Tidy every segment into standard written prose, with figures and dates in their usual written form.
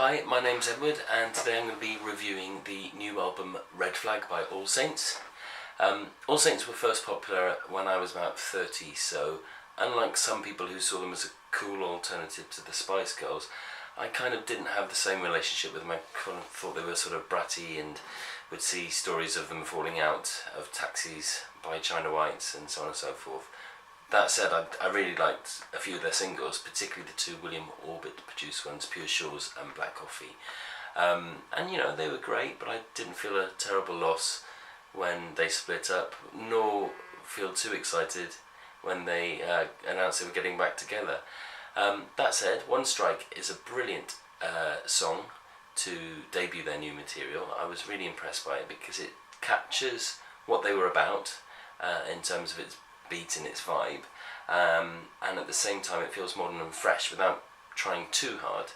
Hi, my name's Edward, and today I'm going to be reviewing the new album Red Flag by All Saints. All Saints were first popular when I was about 30, so unlike some people who saw them as a cool alternative to the Spice Girls, I kind of didn't have the same relationship with them. I kind of thought they were sort of bratty and would see stories of them falling out of taxis by China Whites and so on and so forth. That said, I really liked a few of their singles, particularly the two William Orbit produced ones, Pure Shores and Black Coffee. And you know, they were great, but I didn't feel a terrible loss when they split up, nor feel too excited when they announced they were getting back together. That said, One Strike is a brilliant song to debut their new material. I was really impressed by it because it captures what they were about in terms of its beat and its vibe, and at the same time it feels modern and fresh without trying too hard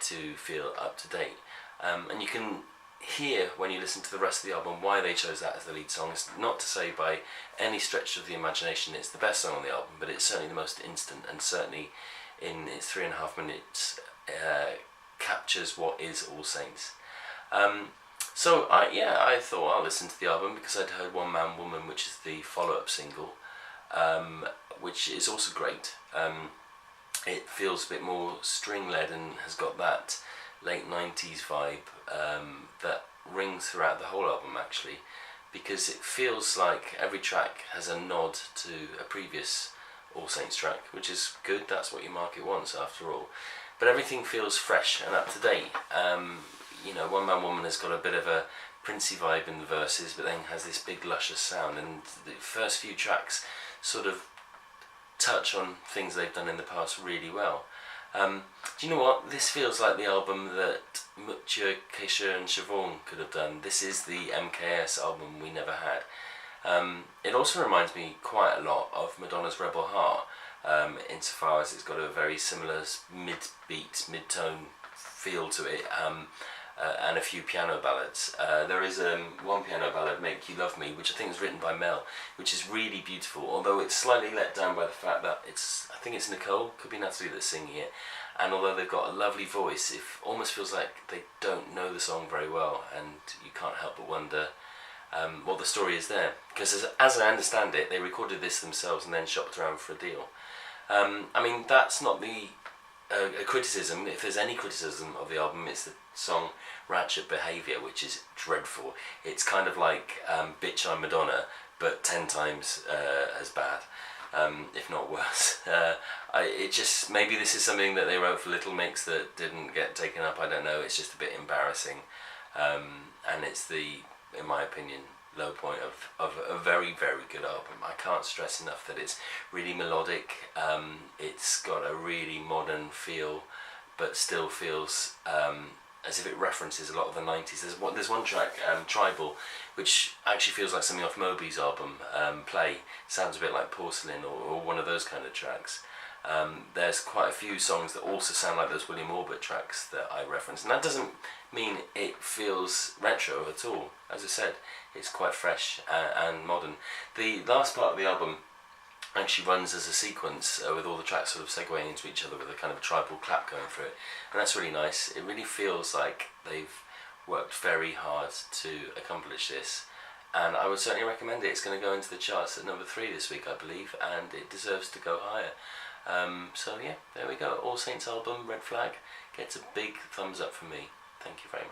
to feel up to date. And you can hear when you listen to the rest of the album why they chose that as the lead song. It's not to say by any stretch of the imagination it's the best song on the album, but it's certainly the most instant, and certainly in its 3.5 minutes captures what is All Saints. So I thought I'll listen to the album because I'd heard One Man Woman, which is the follow-up single, which is also great. It feels a bit more string-led and has got that late 90s vibe that rings throughout the whole album, actually, because it feels like every track has a nod to a previous All Saints track, which is good. That's what your market wants, after all. But everything feels fresh and up to date. You know, One Man Woman has got a bit of a Princey vibe in the verses, but then has this big luscious sound, and the first few tracks sort of touch on things they've done in the past really well. Do you know what? This feels like the album that Mucha, Keisha and Siobhan could have done. This is the MKS album we never had. It also reminds me quite a lot of Madonna's Rebel Heart, insofar as it's got a very similar mid-beat, mid-tone feel to it, and a few piano ballads. There is one piano ballad, Make You Love Me, which I think is written by Mel, which is really beautiful, although it's slightly let down by the fact that I think it's Nicole, could be Natalie that's singing it, and although they've got a lovely voice, it almost feels like they don't know the song very well, and you can't help but wonder what the story is there, because as I understand it, they recorded this themselves and then shopped around for a deal. I mean, that's not a criticism. If there's any criticism of the album, it's the song Ratchet Behaviour, which is dreadful. It's kind of like Bitch I'm Madonna, but 10 times as bad, if not worse. It just, maybe this is something that they wrote for Little Mix that didn't get taken up, I don't know. It's just a bit embarrassing, and it's in my opinion, low point of a very, very good album. I can't stress enough that it's really melodic. It's got a really modern feel, but still feels as if it references a lot of the 90s. There's one track, Tribal, which actually feels like something off Moby's album, Play. Sounds a bit like Porcelain or one of those kind of tracks. There's quite a few songs that also sound like those William Orbit tracks that I referenced, and that doesn't mean it feels retro at all. As I said, it's quite fresh and modern. The last part of the album actually runs as a sequence with all the tracks sort of segueing into each other with a kind of tribal clap going through it, and that's really nice. It really feels like they've worked very hard to accomplish this, and I would certainly recommend it. It's going to go into the charts at number 3 this week, I believe, and it deserves to go higher. So yeah, there we go. All Saints album, Red Flag, gets a big thumbs up from me. Thank you very much.